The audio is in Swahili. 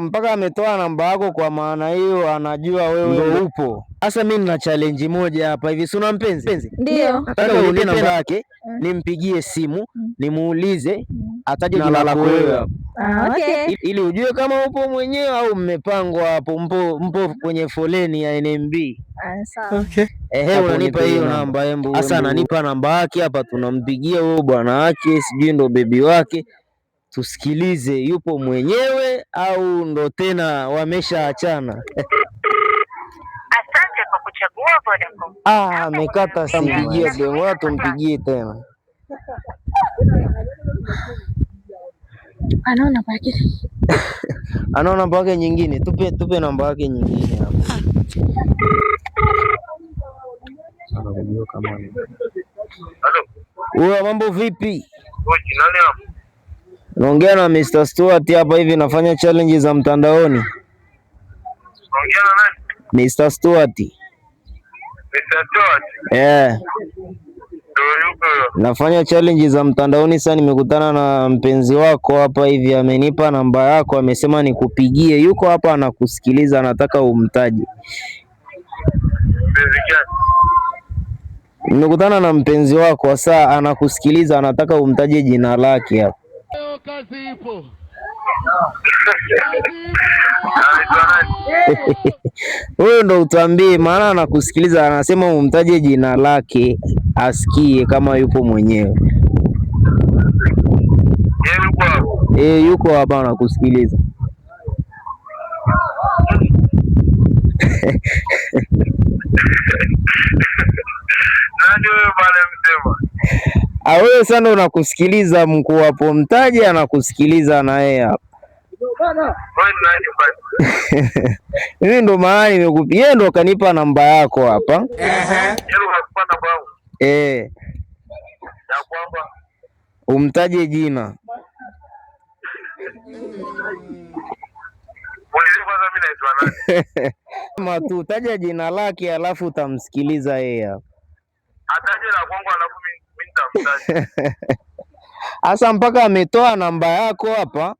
mpaka ametoa namba yako, kwa maana hiyo anajua wewe ndio upo. Sasa mimi nina challenge moja hapa hivi, si una mpenzi? Ndio. Nataka unipe namba yake, nimpigie simu, nimuulize ataje jina lako wewe. Okay. Ili ujue kama upo mwenyewe au mmepangwa hapo, mpo kwenye foleni ya NMB. Sawa. Okay. Unanipa hiyo namba hembu. Sasa ananipa namba yake hapa, tunampigia huyo bwana wake, sijui ndo bebi wake. Tusikilize yupo mwenyewe au ndo tena wameshaachana. Asante kwa kuchagua Vodacom. Amekata simpigie demo, tumpigie tena. Anaona namba yake nyingine. Tupe namba yake nyingine hapo. Wewe mambo vipi? Naongea na Mr. Stuart hapa hivi, nafanya challenge za mtandaoni. Naongea na nani? Mr. Stuart. Mr. Stuart? Nafanya challenge za mtandaoni. Sasa nimekutana na mpenzi wako hapa hivi, amenipa namba yako, amesema nikupigie. Yuko hapa anakusikiliza, anataka umtaje. Mpenzi gani? Nimekutana na mpenzi wako sasa, anakusikiliza, anataka umtaje jina lake hapa. Kazi ipo. Wewe ndo utambie, maana anakusikiliza, anasema umtaje jina lake asikie kama yupo mwenyewe. Yuko hapa anakusikiliza. Nani wewe bwana msema? Wewe sana unakusikiliza mkuu hapo, mtaje anakusikiliza na yeye hapa. Mimi ndo maana nimekupigia, ndo kanipa namba yako hapa. Umtaje jina. Matu taja jina lake alafu utamsikiliza yeye hapa. Ataje la kwangu alafu mimi nitamtaja. Asa mpaka ametoa namba yako hapa,